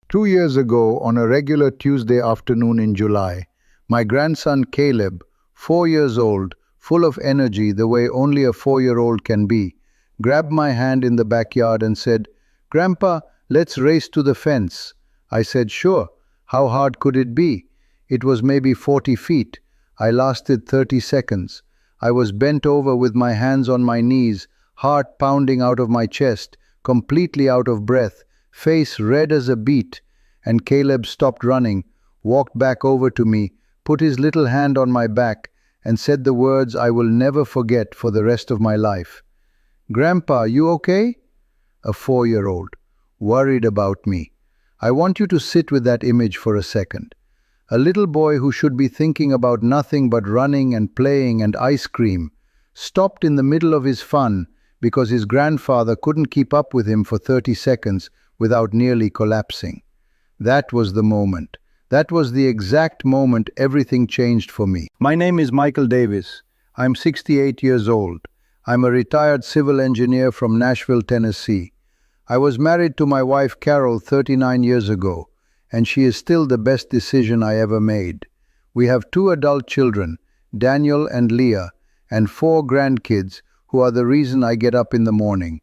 2 years ago, on a regular Tuesday afternoon in July, my grandson Caleb, 4 years old, full of energy the way only a 4-year-old can be, grabbed my hand in the backyard and said, "Grandpa, let's race to the fence." I said, "Sure. How hard could it be?" It was maybe 40 feet. I lasted 30 seconds. I was bent over with my hands on my knees, heart pounding out of my chest, completely out of breath, face red as a beet, and Caleb stopped running, walked back over to me, put his little hand on my back, and said the words I will never forget for the rest of my life. "Grandpa, you okay?" A 4-year-old, worried about me. I want you to sit with that image for a second. A little boy who should be thinking about nothing but running and playing and ice cream, stopped in the middle of his fun because his grandfather couldn't keep up with him for 30 seconds without nearly collapsing. That was the moment. That was the exact moment everything changed for me. My name is Michael Davis. I'm 68 years old. I'm a retired civil engineer from Nashville, Tennessee. I was married to my wife Carol 39 years ago, and she is still the best decision I ever made. We have 2 adult children, Daniel and Leah, and 4 grandkids who are the reason I get up in the morning.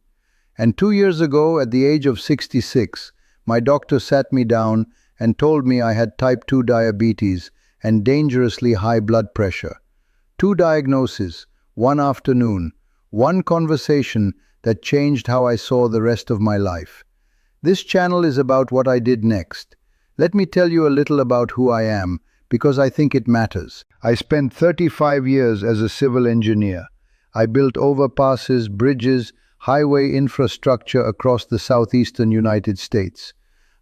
And 2 years ago, at the age of 66, my doctor sat me down and told me I had type 2 diabetes and dangerously high blood pressure. 2 diagnoses, one afternoon, one conversation that changed how I saw the rest of my life. This channel is about what I did next. Let me tell you a little about who I am, because I think it matters. I spent 35 years as a civil engineer. I built overpasses, bridges, highway infrastructure across the southeastern United States.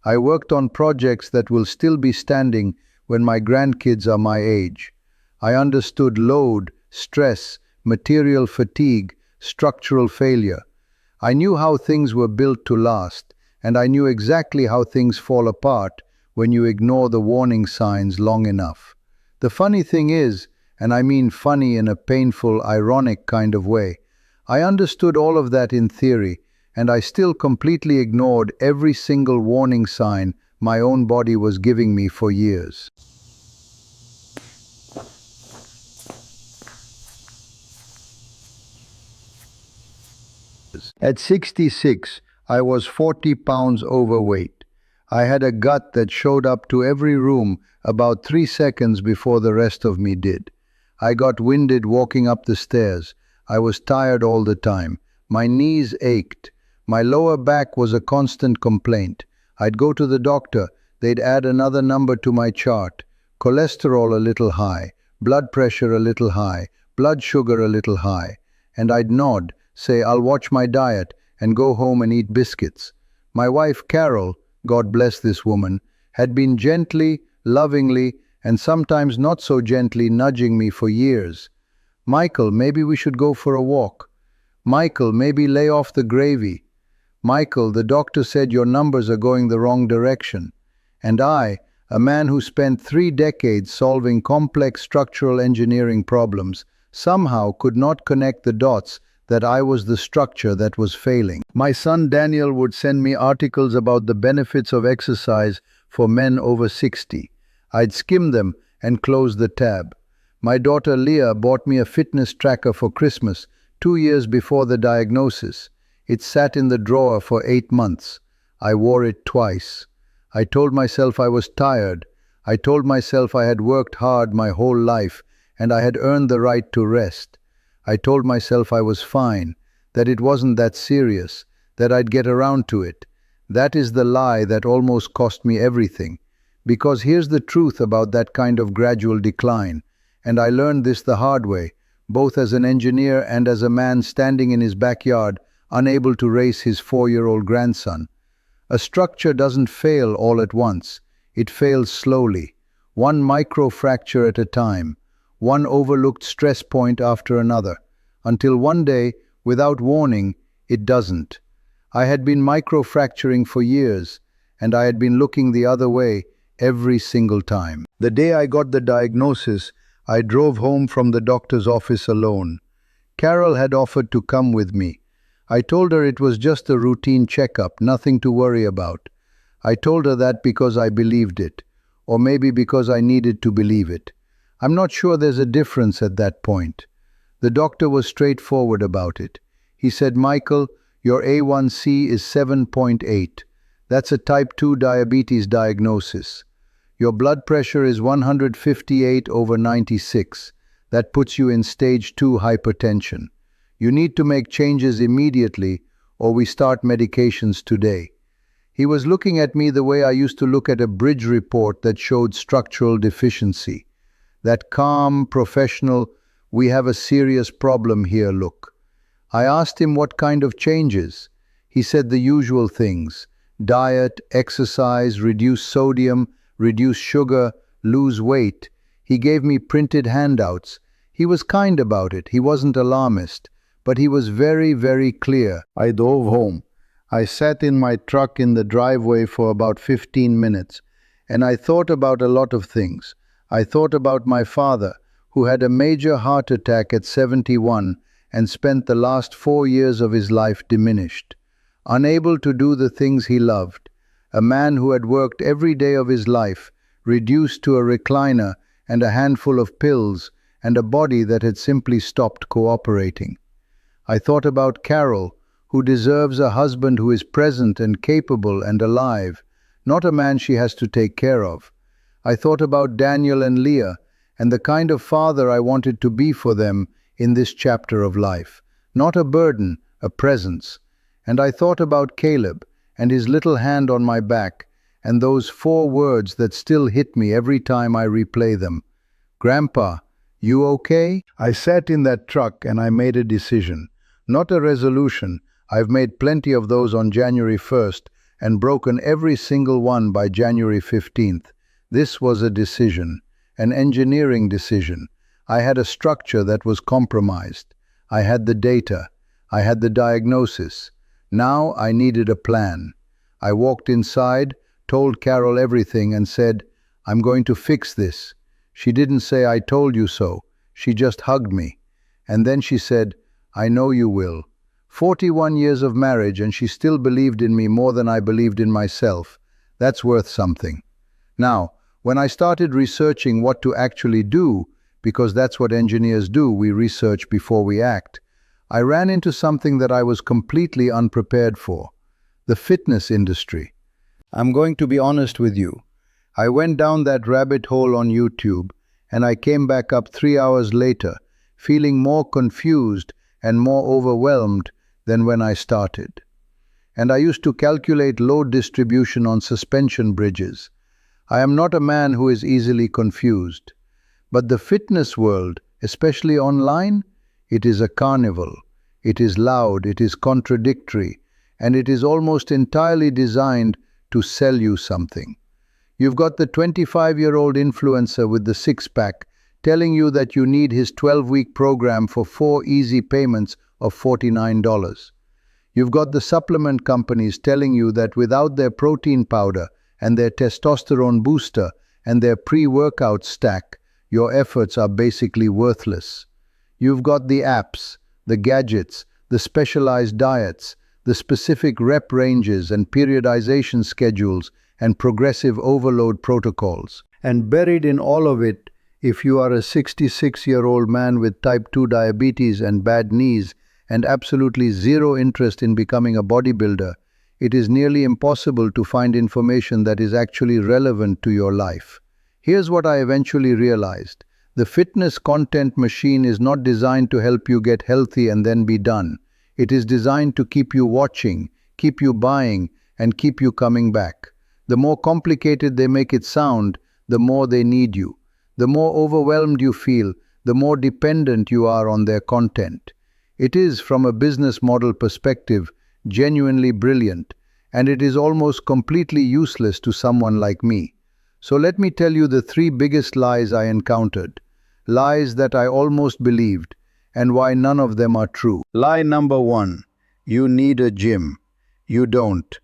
I worked on projects that will still be standing when my grandkids are my age. I understood load, stress, material fatigue, structural failure. I knew how things were built to last, and I knew exactly how things fall apart when you ignore the warning signs long enough. The funny thing is, and I mean funny in a painful, ironic kind of way, I understood all of that in theory, and I still completely ignored every single warning sign my own body was giving me for years. At 66, I was 40 pounds overweight. I had a gut that showed up to every room about 3 seconds before the rest of me did. I got winded walking up the stairs. I was tired all the time. My knees ached. My lower back was a constant complaint. I'd go to the doctor. They'd add another number to my chart. Cholesterol a little high, blood pressure a little high, blood sugar a little high. And I'd nod, say I'll watch my diet, and go home and eat biscuits. My wife Carol, God bless this woman, had been gently, lovingly, and sometimes not so gently nudging me for years. "Michael, maybe we should go for a walk. Michael, maybe lay off the gravy. Michael, the doctor said your numbers are going the wrong direction." And I, a man who spent 3 decades solving complex structural engineering problems, somehow could not connect the dots that I was the structure that was failing. My son Daniel would send me articles about the benefits of exercise for men over 60. I'd skim them and close the tab. My daughter Leah bought me a fitness tracker for Christmas 2 years before the diagnosis. It sat in the drawer for 8 months. I wore it twice. I told myself I was tired. I told myself I had worked hard my whole life and I had earned the right to rest. I told myself I was fine, that it wasn't that serious, that I'd get around to it. That is the lie that almost cost me everything. Because here's the truth about that kind of gradual decline, and I learned this the hard way, both as an engineer and as a man standing in his backyard, unable to raise his 4-year-old grandson. A structure doesn't fail all at once. It fails slowly, one microfracture at a time, one overlooked stress point after another, until one day, without warning, it doesn't. I had been microfracturing for years, and I had been looking the other way every single time. The day I got the diagnosis, I drove home from the doctor's office alone. Carol had offered to come with me. I told her it was just a routine checkup, nothing to worry about. I told her that because I believed it, or maybe because I needed to believe it. I'm not sure there's a difference at that point. The doctor was straightforward about it. He said, Michael, your A1C is 7.8. That's a type 2 diabetes diagnosis. Your blood pressure is 158/96. That puts you in stage 2 hypertension. You need to make changes immediately or we start medications today. He was looking at me the way I used to look at a bridge report that showed structural deficiency. That calm, professional, we have a serious problem here look. I asked him what kind of changes. He said the usual things: diet, exercise, reduce sodium, reduce sugar, lose weight. He gave me printed handouts. He was kind about it. He wasn't alarmist, but he was very, very clear. I drove home. I sat in my truck in the driveway for about 15 minutes, and I thought about a lot of things. I thought about my father, who had a major heart attack at 71 and spent the last 4 years of his life diminished, unable to do the things he loved. A man who had worked every day of his life, reduced to a recliner and a handful of pills, and a body that had simply stopped cooperating. I thought about Carol, who deserves a husband who is present and capable and alive, not a man she has to take care of. I thought about Daniel and Leah, and the kind of father I wanted to be for them in this chapter of life. Not a burden, a presence. And I thought about Caleb, and his little hand on my back, and those 4 words that still hit me every time I replay them. Grandpa, you okay? I sat in that truck and I made a decision. Not a resolution. I've made plenty of those on January 1st and broken every single one by January 15th. This was a decision, an engineering decision. I had a structure that was compromised. I had the data. I had the diagnosis. Now I needed a plan. I walked inside, told Carol everything and said, I'm going to fix this. She didn't say, I told you so. She just hugged me. And then she said, I know you will. 41 years of marriage and she still believed in me more than I believed in myself. That's worth something. Now, when I started researching what to actually do, because that's what engineers do, we research before we act, I ran into something that I was completely unprepared for: the fitness industry. I'm going to be honest with you. I went down that rabbit hole on YouTube, and I came back up 3 hours later, feeling more confused and more overwhelmed than when I started. And I used to calculate load distribution on suspension bridges. I am not a man who is easily confused. But the fitness world, especially online, it is a carnival. It is loud, it is contradictory, and it is almost entirely designed to sell you something. You've got the 25-year-old influencer with the six-pack telling you that you need his 12-week program for 4 easy payments of $49. You've got the supplement companies telling you that without their protein powder and their testosterone booster and their pre-workout stack, your efforts are basically worthless. You've got the apps, the gadgets, the specialized diets, the specific rep ranges and periodization schedules and progressive overload protocols. And buried in all of it, if you are a 66-year-old man with type 2 diabetes and bad knees and absolutely zero interest in becoming a bodybuilder, it is nearly impossible to find information that is actually relevant to your life. Here's what I eventually realized. The fitness content machine is not designed to help you get healthy and then be done. It is designed to keep you watching, keep you buying, and keep you coming back. The more complicated they make it sound, the more they need you. The more overwhelmed you feel, the more dependent you are on their content. It is, from a business model perspective, genuinely brilliant, and it is almost completely useless to someone like me. So let me tell you the 3 biggest lies I encountered. Lies that I almost believed, and why none of them are true. Lie number 1. You need a gym. You don't.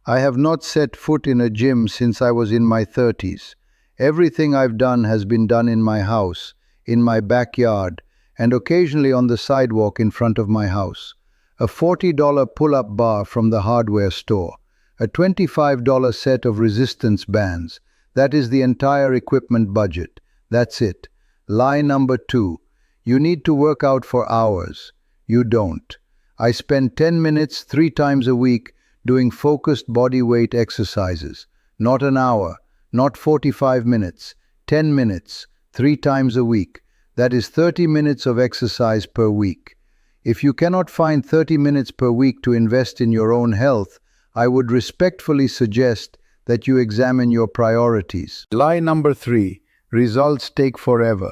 I have not set foot in a gym since I was in my 30s. Everything I've done has been done in my house, in my backyard, and occasionally on the sidewalk in front of my house. A $40 pull-up bar from the hardware store. a $25 set of resistance bands. That is the entire equipment budget. That's it. Lie number 2. You need to work out for hours. You don't. I spend 10 minutes 3 times a week doing focused body weight exercises. Not an hour, not 45 minutes, 10 minutes, 3 times a week. That is 30 minutes of exercise per week. If you cannot find 30 minutes per week to invest in your own health, I would respectfully suggest that you examine your priorities. Lie number 3. Results take forever.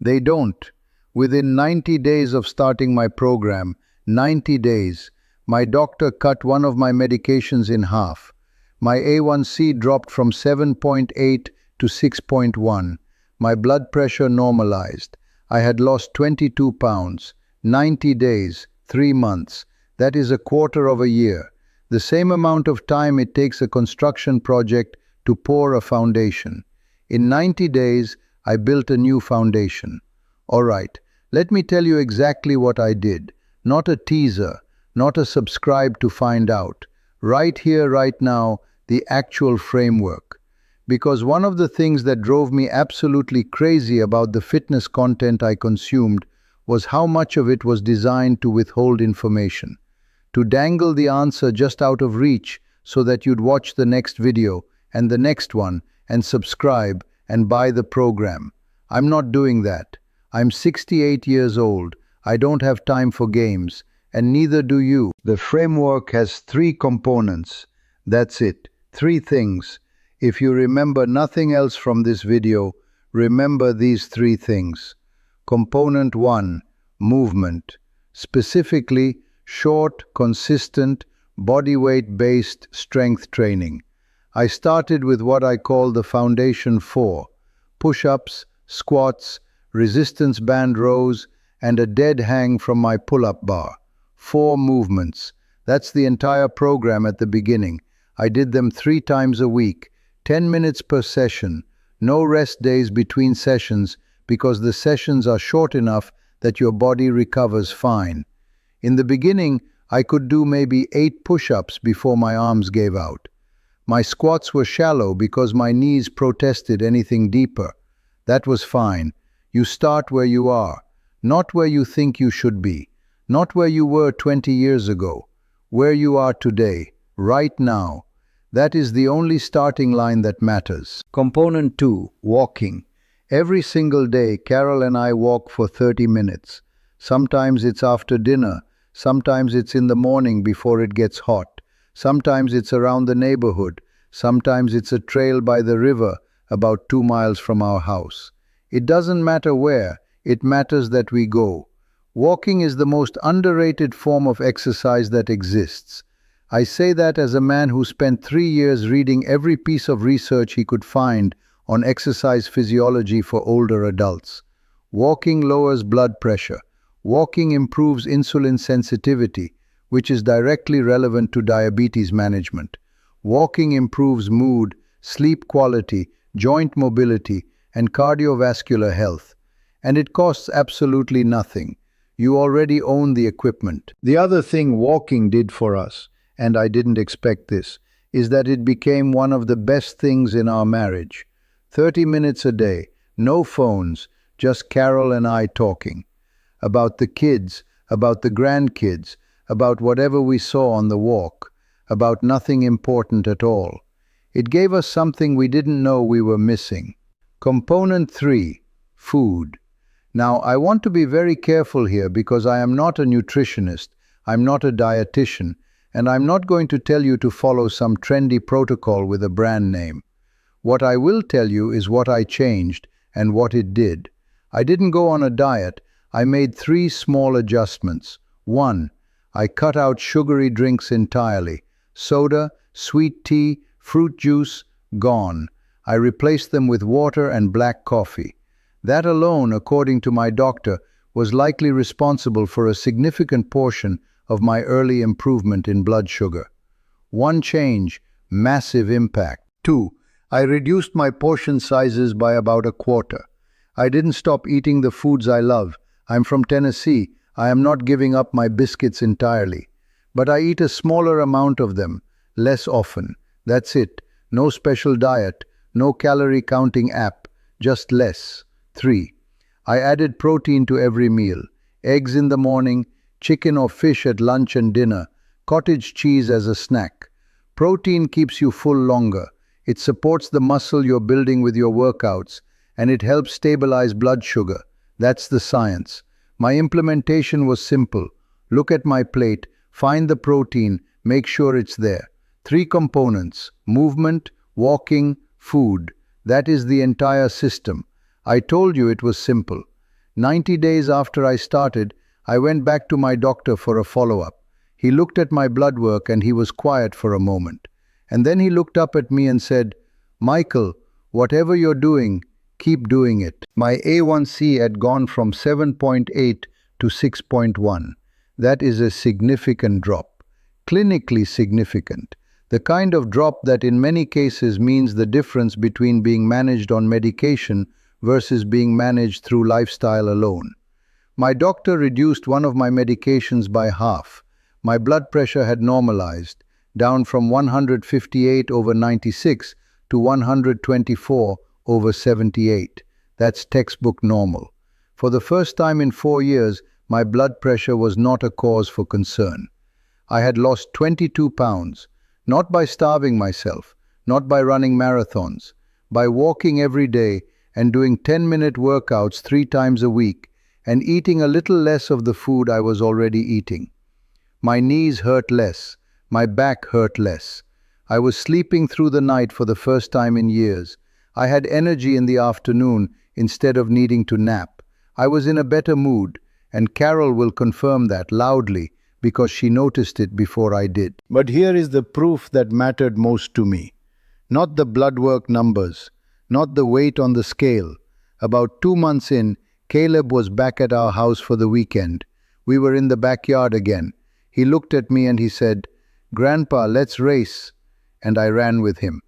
They don't. Within 90 days of starting my program, 90 days, my doctor cut one of my medications in half. My A1C dropped from 7.8 to 6.1. My blood pressure normalized. I had lost 22 pounds. 90 days, 3 months. That is a quarter of a year. The same amount of time it takes a construction project to pour a foundation. In 90 days, I built a new foundation. All right, let me tell you exactly what I did. Not a teaser, not a subscribe to find out. Right here, right now, the actual framework. Because one of the things that drove me absolutely crazy about the fitness content I consumed was how much of it was designed to withhold information. To dangle the answer just out of reach so that you'd watch the next video and the next one and subscribe and buy the program. I'm not doing that. I'm 68 years old. I don't have time for games, and neither do you. The framework has 3 components. That's it. 3 things. If you remember nothing else from this video, remember these 3 things. Component 1, movement. Specifically, short, consistent, bodyweight-based strength training. I started with what I call the Foundation 4, push-ups, squats, resistance band rows, and a dead hang from my pull-up bar. 4 movements. That's the entire program at the beginning. I did them 3 times a week, 10 minutes per session, no rest days between sessions because the sessions are short enough that your body recovers fine. In the beginning, I could do maybe 8 push-ups before my arms gave out. My squats were shallow because my knees protested anything deeper. That was fine. You start where you are, not where you think you should be, not where you were 20 years ago, where you are today, right now. That is the only starting line that matters. Component 2, walking. Every single day, Carol and I walk for 30 minutes. Sometimes it's after dinner, sometimes it's in the morning before it gets hot, sometimes it's around the neighborhood, sometimes it's a trail by the river about 2 miles from our house. It doesn't matter where, it matters that we go. Walking is the most underrated form of exercise that exists. I say that as a man who spent 3 years reading every piece of research he could find on exercise physiology for older adults. Walking lowers blood pressure. Walking improves insulin sensitivity, which is directly relevant to diabetes management. Walking improves mood, sleep quality, joint mobility, and cardiovascular health. And it costs absolutely nothing. You already own the equipment. The other thing walking did for us, and I didn't expect this, is that it became one of the best things in our marriage. 30 minutes a day, no phones, just Carol and I talking. About the kids, about the grandkids, about whatever we saw on the walk, about nothing important at all. It gave us something we didn't know we were missing. Component 3, food. Now, I want to be very careful here because I am not a nutritionist, I'm not a dietitian, and I'm not going to tell you to follow some trendy protocol with a brand name. What I will tell you is what I changed and what it did. I didn't go on a diet. I made 3 small adjustments. 1, I cut out sugary drinks entirely. Soda, sweet tea, fruit juice, gone. I replaced them with water and black coffee. That alone, according to my doctor, was likely responsible for a significant portion of my early improvement in blood sugar. 1 change, massive impact. 2, I reduced my portion sizes by about a quarter. I didn't stop eating the foods I love. I'm from Tennessee. I am not giving up my biscuits entirely. But I eat a smaller amount of them, less often. That's it. No special diet, no calorie counting app, just less. 3. I added protein to every meal. Eggs in the morning, chicken or fish at lunch and dinner, cottage cheese as a snack. Protein keeps you full longer. It supports the muscle you're building with your workouts, and it helps stabilize blood sugar. That's the science. My implementation was simple. Look at my plate, find the protein, make sure it's there. 3 components: movement, walking, food. That is the entire system. I told you it was simple. 90 days after I started, I went back to my doctor for a follow-up. He looked at my blood work and he was quiet for a moment. And then he looked up at me and said, "Michael, whatever you're doing, keep doing it." My A1C had gone from 7.8 to 6.1. That is a significant drop. Clinically significant. The kind of drop that in many cases means the difference between being managed on medication versus being managed through lifestyle alone. My doctor reduced one of my medications by half. My blood pressure had normalized, down from 158/96 to 124/78. That's textbook normal. For the first time in 4 years, my blood pressure was not a cause for concern. I had lost 22 pounds, not by starving myself, not by running marathons, by walking every day and doing 10-minute workouts 3 times a week and eating a little less of the food I was already eating. My knees hurt less, my back hurt less. I was sleeping through the night for the first time in years. I had energy in the afternoon instead of needing to nap. I was in a better mood, and Carol will confirm that loudly because she noticed it before I did. But here is the proof that mattered most to me. Not the blood work numbers, not the weight on the scale. About 2 months in, Caleb was back at our house for the weekend. We were in the backyard again. He looked at me and he said, "Grandpa, let's race." And I ran with him.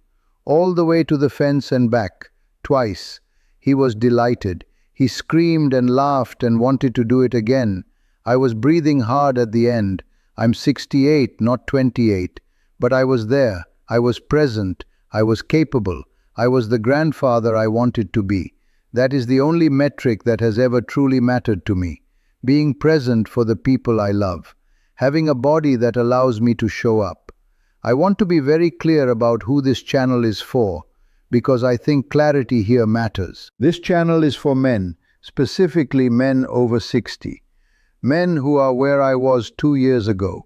All the way to the fence and back, twice. He was delighted. He screamed and laughed and wanted to do it again. I was breathing hard at the end. I'm 68, not 28. But I was there. I was present. I was capable. I was the grandfather I wanted to be. That is the only metric that has ever truly mattered to me. Being present for the people I love. Having a body that allows me to show up. I want to be very clear about who this channel is for, because I think clarity here matters. This channel is for men, specifically men over 60. Men who are where I was 2 years ago.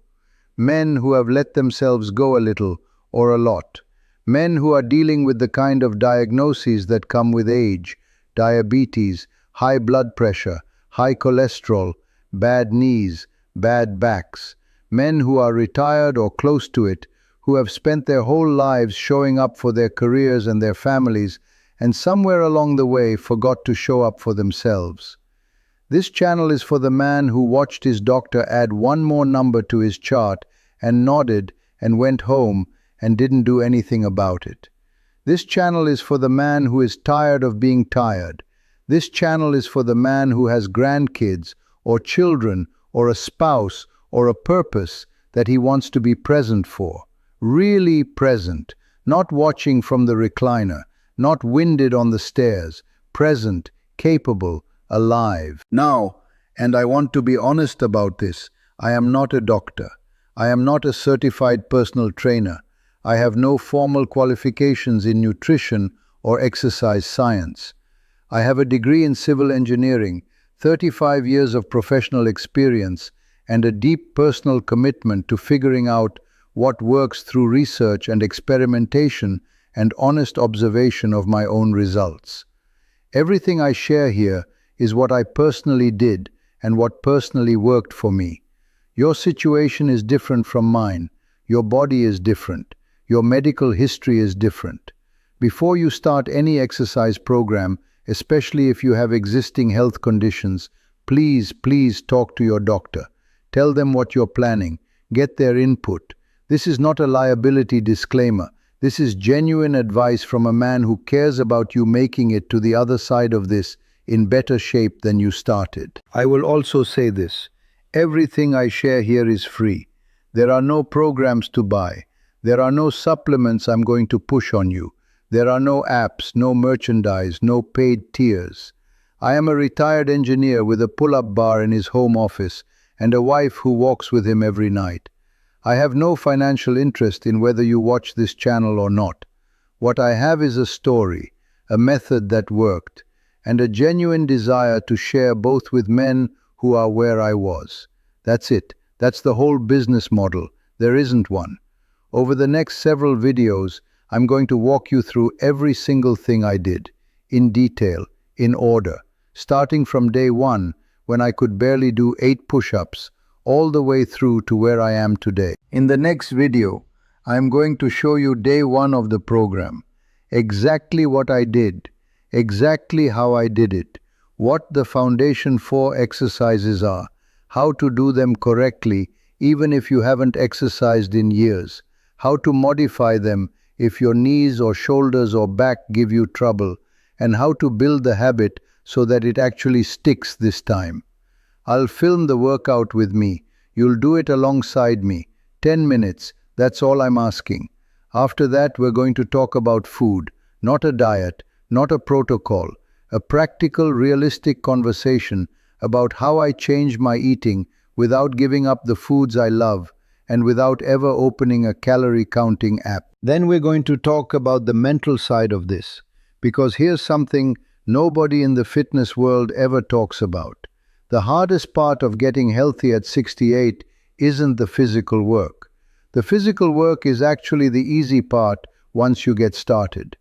Men who have let themselves go a little or a lot. Men who are dealing with the kind of diagnoses that come with age, diabetes, high blood pressure, high cholesterol, bad knees, bad backs. Men who are retired or close to it, who have spent their whole lives showing up for their careers and their families, and somewhere along the way forgot to show up for themselves. This channel is for the man who watched his doctor add one more number to his chart and nodded and went home and didn't do anything about it. This channel is for the man who is tired of being tired. This channel is for the man who has grandkids or children or a spouse or a purpose that he wants to be present for. Really present, not watching from the recliner, not winded on the stairs, present, capable, alive. Now, and I want to be honest about this, I am not a doctor. I am not a certified personal trainer. I have no formal qualifications in nutrition or exercise science. I have a degree in civil engineering, 35 years of professional experience, and a deep personal commitment to figuring out what works through research and experimentation and honest observation of my own results. Everything I share here is what I personally did and what personally worked for me. Your situation is different from mine. Your body is different. Your medical history is different. Before you start any exercise program, especially if you have existing health conditions, please talk to your doctor. Tell them what you're planning. Get their input. This is not a liability disclaimer. This is genuine advice from a man who cares about you making it to the other side of this in better shape than you started. I will also say this. Everything I share here is free. There are no programs to buy. There are no supplements I'm going to push on you. There are no apps, no merchandise, no paid tiers. I am a retired engineer with a pull-up bar in his home office and a wife who walks with him every night. I have no financial interest in whether you watch this channel or not. What I have is a story, a method that worked, and a genuine desire to share both with men who are where I was. That's it. That's the whole business model. There isn't one. Over the next several videos, I'm going to walk you through every single thing I did, in detail, in order, starting from day one, when I could barely do 8 push-ups, all the way through to where I am today. In the next video, I'm going to show you day one of the program, exactly what I did, exactly how I did it, what the foundation 4 exercises are, how to do them correctly even if you haven't exercised in years, how to modify them if your knees or shoulders or back give you trouble, and how to build the habit so that it actually sticks this time. I'll film the workout with me. You'll do it alongside me. 10 minutes, that's all I'm asking. After that, we're going to talk about food, not a diet, not a protocol, a practical, realistic conversation about how I changed my eating without giving up the foods I love and without ever opening a calorie-counting app. Then we're going to talk about the mental side of this, because here's something nobody in the fitness world ever talks about. The hardest part of getting healthy at 68 isn't the physical work. The physical work is actually the easy part once you get started.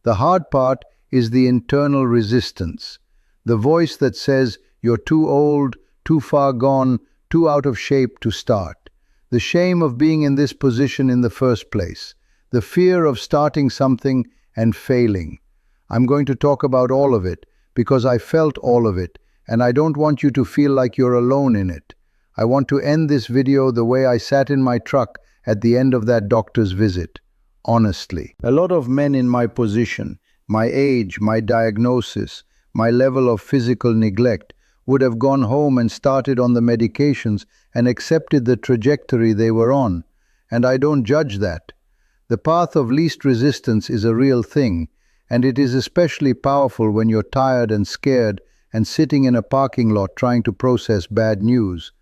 The hard part is the internal resistance. The voice that says you're too old, too far gone, too out of shape to start. The shame of being in this position in the first place. The fear of starting something and failing. I'm going to talk about all of it because I felt all of it, and I don't want you to feel like you're alone in it. I want to end this video the way I sat in my truck at the end of that doctor's visit. Honestly. A lot of men in my position, my age, my diagnosis, my level of physical neglect, would have gone home and started on the medications and accepted the trajectory they were on. And I don't judge that. The path of least resistance is a real thing, and it is especially powerful when you're tired and scared and sitting in a parking lot trying to process bad news.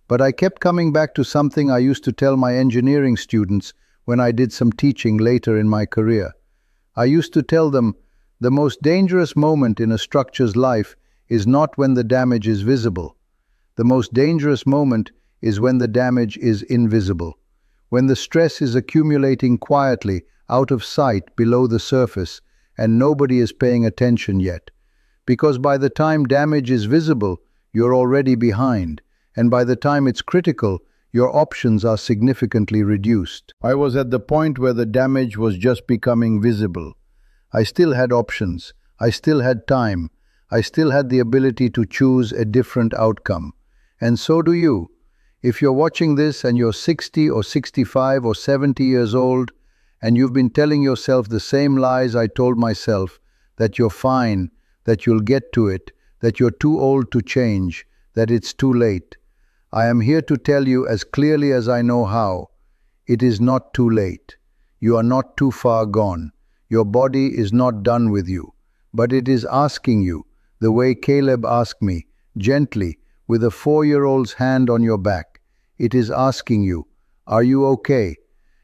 But I kept coming back to something I used to tell my engineering students when I did some teaching later in my career. I used to tell them, the most dangerous moment in a structure's life is not when the damage is visible. The most dangerous moment is when the damage is invisible, when the stress is accumulating quietly, out of sight, below the surface, and nobody is paying attention yet. Because by the time damage is visible, you're already behind, and by the time it's critical, your options are significantly reduced. I was at the point where the damage was just becoming visible. I still had options. I still had time. I still had the ability to choose a different outcome. And so do you. If you're watching this and you're 60 or 65 or 70 years old, and you've been telling yourself the same lies I told myself, that you're fine, that you'll get to it, that you're too old to change, that it's too late, I am here to tell you as clearly as I know how, it is not too late. You are not too far gone. Your body is not done with you, but it is asking you, the way Caleb asked me, gently, with a 4-year-old's hand on your back. It is asking you, are you okay?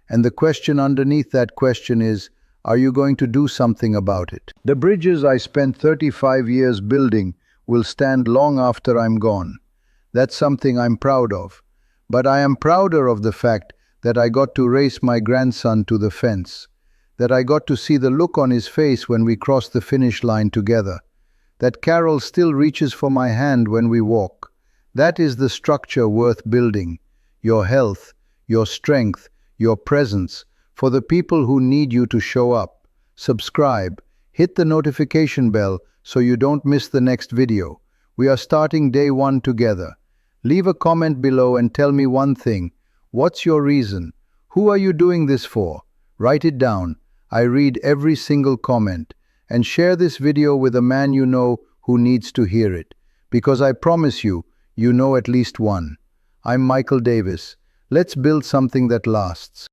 And the question underneath that question is, are you going to do something about it? The bridges I spent 35 years building will stand long after I'm gone. That's something I'm proud of. But I am prouder of the fact that I got to race my grandson to the fence, that I got to see the look on his face when we crossed the finish line together, that Carol still reaches for my hand when we walk. That is the structure worth building. Your health, your strength, your presence, for the people who need you to show up. Subscribe, hit the notification bell so you don't miss the next video. We are starting day one together. Leave a comment below and tell me one thing. What's your reason? Who are you doing this for? Write it down. I read every single comment. And share this video with a man you know who needs to hear it. Because I promise you, you know at least one. I'm Michael Davis. Let's build something that lasts.